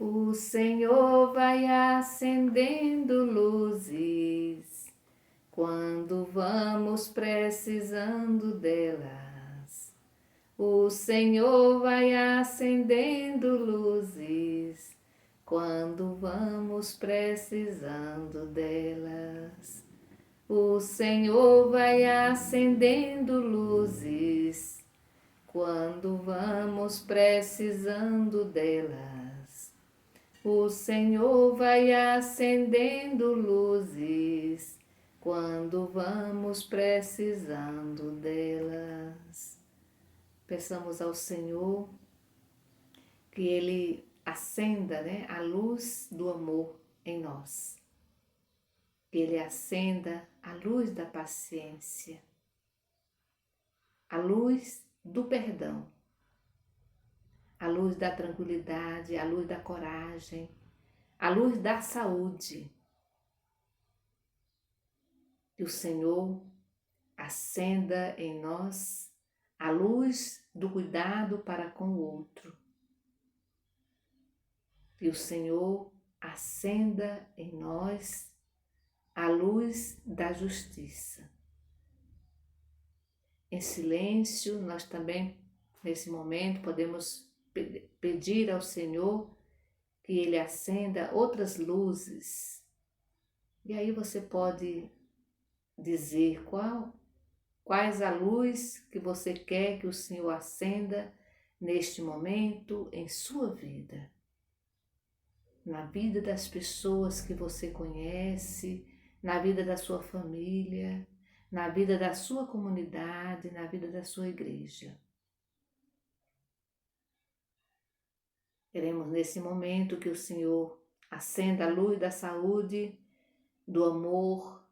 O Senhor vai acendendo luzes quando vamos precisando delas. O Senhor vai acendendo luzes quando vamos precisando delas. O Senhor vai acendendo luzes quando vamos precisando delas. O Senhor vai acendendo luzes quando vamos precisando delas. Peçamos ao Senhor que Ele acenda, a luz do amor em nós. Que Ele acenda a luz da paciência, a luz do perdão, a luz da tranquilidade, a luz da coragem, a luz da saúde. Que o Senhor acenda em nós a luz do cuidado para com o outro. Que o Senhor acenda em nós a luz da justiça. Em silêncio, nós também, nesse momento, podemos pedir ao Senhor que Ele acenda outras luzes. E aí você pode dizer quais a luz que você quer que o Senhor acenda neste momento em sua vida. Na vida das pessoas que você conhece, na vida da sua família, na vida da sua comunidade, na vida da sua igreja. Queremos nesse momento que o Senhor acenda a luz da saúde, do amor,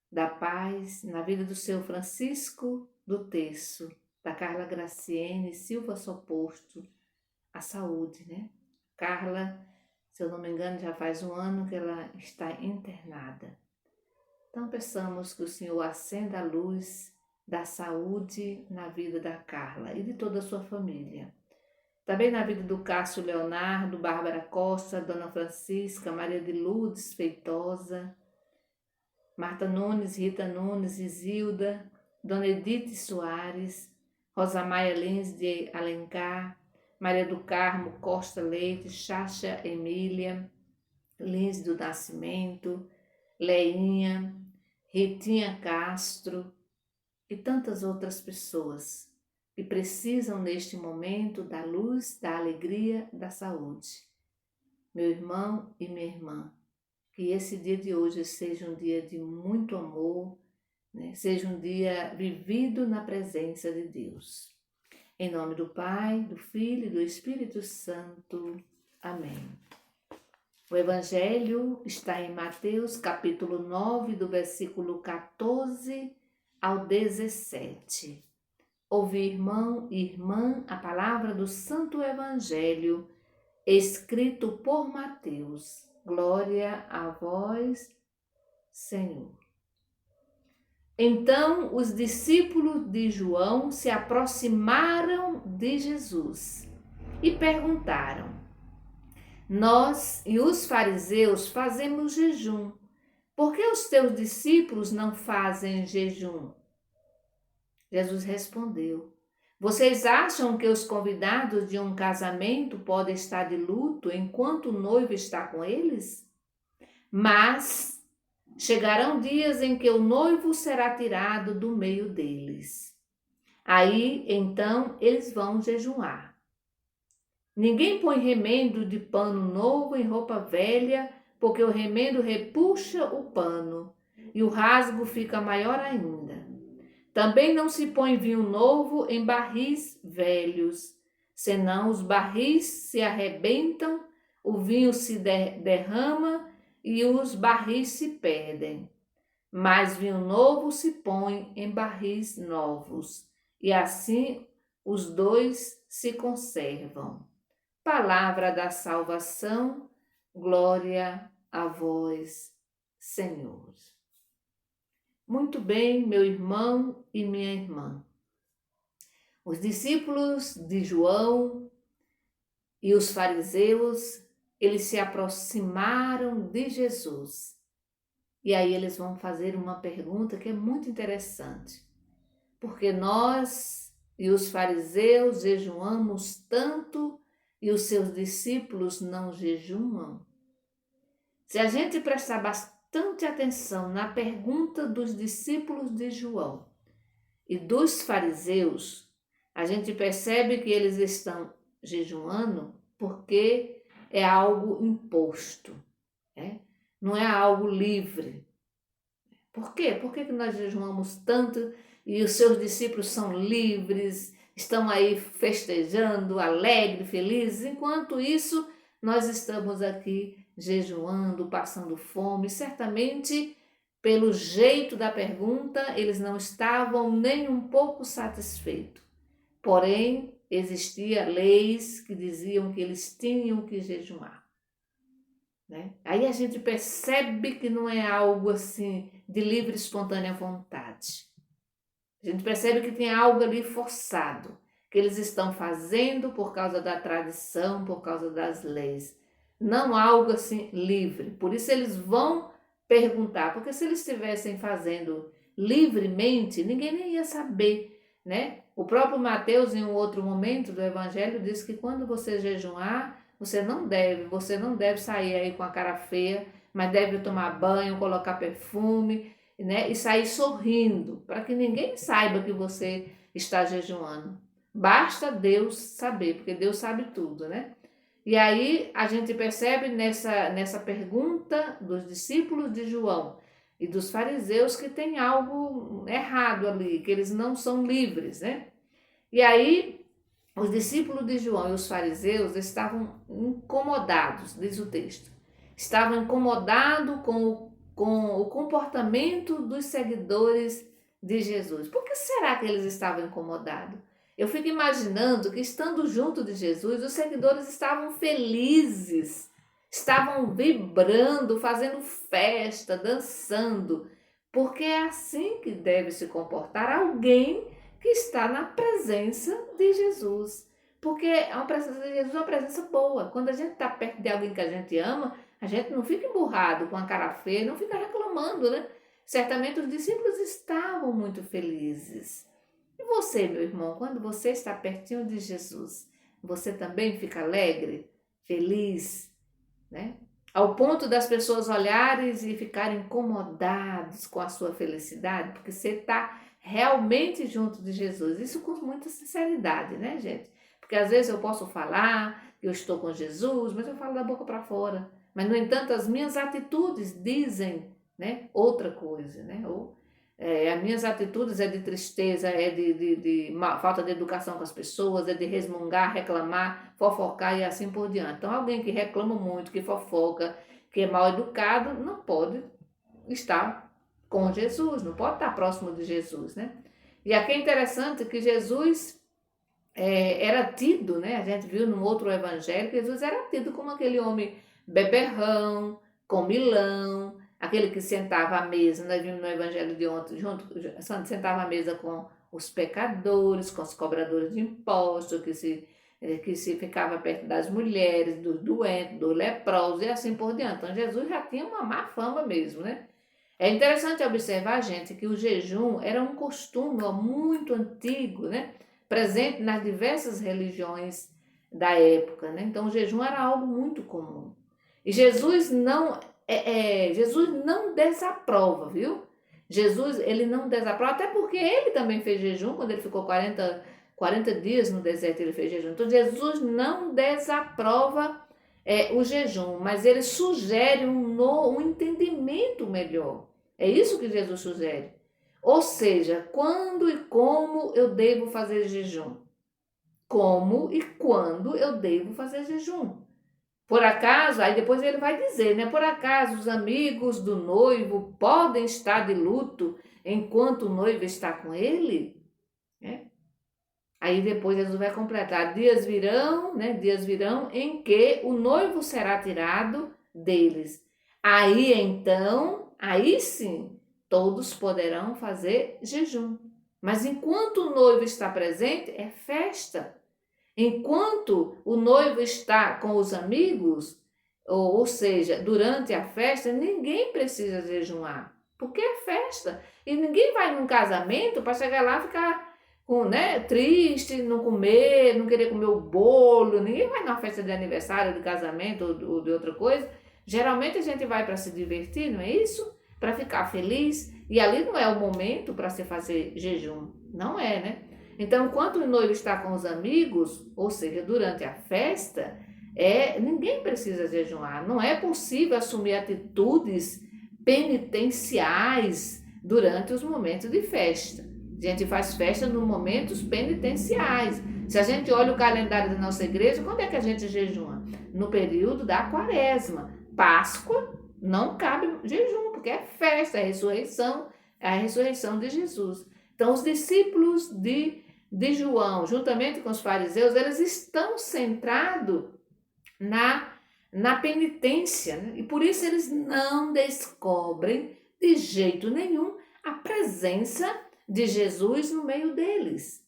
da paz, na vida do seu Francisco do Terço, da Carla Graciene Silva Soposto, a saúde, Carla, se eu não me engano, já faz um ano que ela está internada. Então peçamos que o Senhor acenda a luz da saúde na vida da Carla e de toda a sua família. Também na vida do Cássio Leonardo, Bárbara Costa, Dona Francisca, Maria de Lourdes Feitosa, Marta Nunes, Rita Nunes, Isilda, Dona Edith Soares, Rosa Maia Lins de Alencar, Maria do Carmo Costa Leite, Chácha Emília, Lins do Nascimento, Leinha, Ritinha Castro e tantas outras pessoas que precisam neste momento da luz, da alegria, da saúde. Meu irmão e minha irmã, que esse dia de hoje seja um dia de muito amor, seja um dia vivido na presença de Deus. Em nome do Pai, do Filho e do Espírito Santo. Amém. O Evangelho está em Mateus, capítulo 9, do versículo 14 ao 17. Ouvi, irmão e irmã, a palavra do Santo Evangelho, escrito por Mateus. Glória a vós, Senhor. Então os discípulos de João se aproximaram de Jesus e perguntaram: Nós e os fariseus fazemos jejum, por que os teus discípulos não fazem jejum? Jesus respondeu: Vocês acham que os convidados de um casamento podem estar de luto enquanto o noivo está com eles? Mas chegarão dias em que o noivo será tirado do meio deles. Aí, então, eles vão jejuar. Ninguém põe remendo de pano novo em roupa velha, porque o remendo repuxa o pano e o rasgo fica maior ainda. Também não se põe vinho novo em barris velhos, senão os barris se arrebentam, o vinho se derrama e os barris se perdem. Mas vinho novo se põe em barris novos, e assim os dois se conservam. Palavra da salvação, glória a vós, Senhor. Muito bem, meu irmão e minha irmã. Os discípulos de João e os fariseus eles se aproximaram de Jesus. E aí eles vão fazer uma pergunta que é muito interessante. Porque nós e os fariseus jejuamos tanto e os seus discípulos não jejuam? Se a gente prestar bastante atenção na pergunta dos discípulos de João e dos fariseus, a gente percebe que eles estão jejuando porque é algo imposto, né? Não é algo livre. Por quê? Por que nós jejuamos tanto e os seus discípulos são livres, estão aí festejando, alegres, felizes, enquanto isso nós estamos aqui jejuando, passando fome? Certamente, pelo jeito da pergunta, eles não estavam nem um pouco satisfeitos. Porém, existiam leis que diziam que eles tinham que jejuar. Né? Aí a gente percebe que não é algo assim de livre e espontânea vontade. A gente percebe que tem algo ali forçado, que eles estão fazendo por causa da tradição, por causa das leis. Não algo assim livre. Por isso eles vão perguntar, porque se eles estivessem fazendo livremente, ninguém nem ia saber, né? O próprio Mateus, em um outro momento do Evangelho, diz que quando você jejuar, você não deve sair aí com a cara feia, mas deve tomar banho, colocar perfume, né? E sair sorrindo, para que ninguém saiba que você está jejuando. Basta Deus saber, porque Deus sabe tudo, né? E aí a gente percebe nessa pergunta dos discípulos de João e dos fariseus que tem algo errado ali, que eles não são livres, né? E aí os discípulos de João e os fariseus estavam incomodados, diz o texto. Estavam incomodados com o comportamento dos seguidores de Jesus. Por que será que eles estavam incomodados? Eu fico imaginando que, estando junto de Jesus, os seguidores estavam felizes, estavam vibrando, fazendo festa, dançando, porque é assim que deve se comportar alguém que está na presença de Jesus. Porque a presença de Jesus é uma presença boa. Quando a gente está perto de alguém que a gente ama, a gente não fica emburrado com a cara feia, não fica reclamando, né? Certamente os discípulos estavam muito felizes. E você, meu irmão, quando você está pertinho de Jesus, você também fica alegre, feliz, né? Ao ponto das pessoas olharem e ficarem incomodados com a sua felicidade, porque você está realmente junto de Jesus. Isso com muita sinceridade, né, gente? Porque às vezes eu posso falar que eu estou com Jesus, mas eu falo da boca para fora. Mas, no entanto, as minhas atitudes dizem, né, outra coisa, né? Ou as minhas atitudes é de tristeza, é de falta de educação com as pessoas, é de resmungar, reclamar, fofocar e assim por diante. Então, alguém que reclama muito, que fofoca, que é mal educado, não pode estar com Jesus, não pode estar próximo de Jesus, né? E aqui é interessante que Jesus era tido, né? A gente viu no outro evangelho que Jesus era tido como aquele homem beberrão, comilão, aquele que sentava à mesa, nós vimos no evangelho de ontem, sentava à mesa com os pecadores, com os cobradores de impostos, que se ficava perto das mulheres, dos doentes, dos leprosos e assim por diante. Então Jesus já tinha uma má fama mesmo, né? É interessante observar, gente, que o jejum era um costume muito antigo, né? Presente nas diversas religiões da época, né? Então o jejum era algo muito comum. E Jesus não desaprova, viu? Jesus, ele não desaprova, até porque ele também fez jejum, quando ele ficou 40 dias no deserto, ele fez jejum. Então Jesus não desaprova o jejum, mas ele sugere um entendimento melhor. É isso que Jesus sugere. Ou seja, quando e como eu devo fazer jejum? Como e quando eu devo fazer jejum? Por acaso, aí depois ele vai dizer, né? Por acaso os amigos do noivo podem estar de luto enquanto o noivo está com ele? Né? Aí depois Jesus vai completar, dias virão, né? Dias virão em que o noivo será tirado deles. Aí então, aí sim, todos poderão fazer jejum. Mas enquanto o noivo está presente, é festa. Enquanto o noivo está com os amigos, ou seja, durante a festa, ninguém precisa jejuar, porque é festa. E ninguém vai num casamento para chegar lá e ficar com, né, triste, não comer, não querer comer o bolo. Ninguém vai numa festa de aniversário, de casamento ou de outra coisa. Geralmente a gente vai para se divertir, não é isso? Para ficar feliz. E ali não é o momento para se fazer jejum. Não é, né? Então, enquanto o noivo está com os amigos, ou seja, durante a festa, ninguém precisa jejuar. Não é possível assumir atitudes penitenciais durante os momentos de festa. A gente faz festa nos momentos penitenciais. Se a gente olha o calendário da nossa igreja, quando é que a gente jejua? No período da quaresma. Páscoa não cabe jejum, porque é festa, é a ressurreição de Jesus. Então, os discípulos de João, juntamente com os fariseus, eles estão centrados na penitência, né? E por isso eles não descobrem de jeito nenhum a presença de Jesus no meio deles.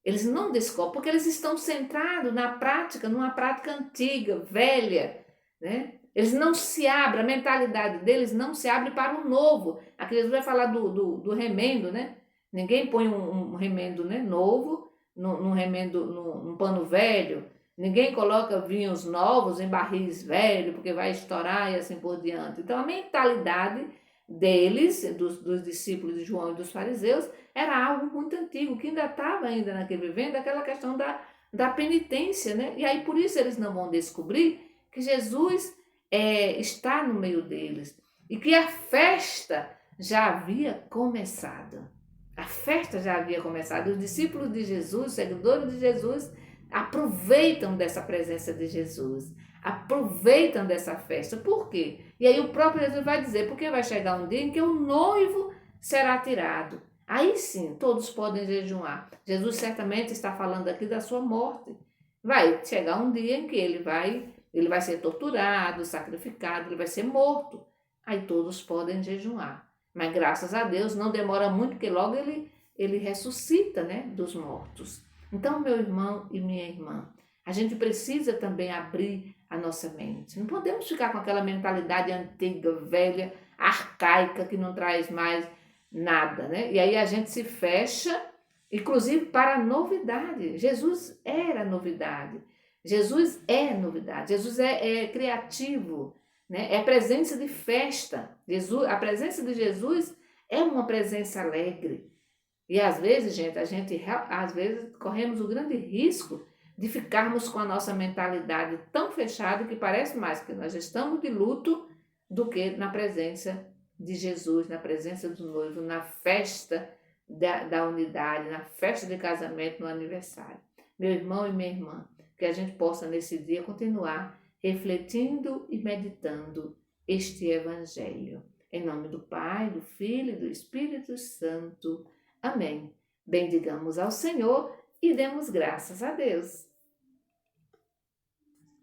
Eles não descobrem, porque eles estão centrados na prática, numa prática antiga, velha, né? Eles não se abrem, a mentalidade deles não se abre para o novo. Aqui Jesus vai falar do remendo, né? Ninguém põe um remendo, né, novo num remendo, num pano velho. Ninguém coloca vinhos novos em barris velhos, porque vai estourar e assim por diante. Então, a mentalidade deles, dos discípulos de João e dos fariseus, era algo muito antigo, que ainda estava ainda naquele vivendo, aquela questão da penitência, né? E aí, por isso, eles não vão descobrir que Jesus está no meio deles e que a festa já havia começado. A festa já havia começado. Os discípulos de Jesus, os seguidores de Jesus, aproveitam dessa presença de Jesus, aproveitam dessa festa. Por quê? E aí o próprio Jesus vai dizer, porque vai chegar um dia em que o noivo será tirado. Aí sim, todos podem jejuar. Jesus certamente está falando aqui da sua morte. Vai chegar um dia em que ele vai ser torturado, sacrificado, ele vai ser morto. Aí todos podem jejuar. Mas graças a Deus não demora muito, porque logo ele ressuscita, né, dos mortos. Então, meu irmão e minha irmã, a gente precisa também abrir a nossa mente. Não podemos ficar com aquela mentalidade antiga, velha, arcaica, que não traz mais nada, né? E aí a gente se fecha, inclusive para a novidade. Jesus era novidade. Jesus é novidade. Jesus é criativo, né? É presença de festa. A presença de Jesus é uma presença alegre. E às vezes, gente, às vezes corremos o grande risco de ficarmos com a nossa mentalidade tão fechada que parece mais que nós estamos de luto do que na presença de Jesus, na presença do noivo, na festa da unidade, na festa de casamento, no aniversário. Meu irmão e minha irmã, que a gente possa nesse dia continuar refletindo e meditando este Evangelho. Em nome do Pai, do Filho e do Espírito Santo. Amém. Bendigamos ao Senhor e demos graças a Deus.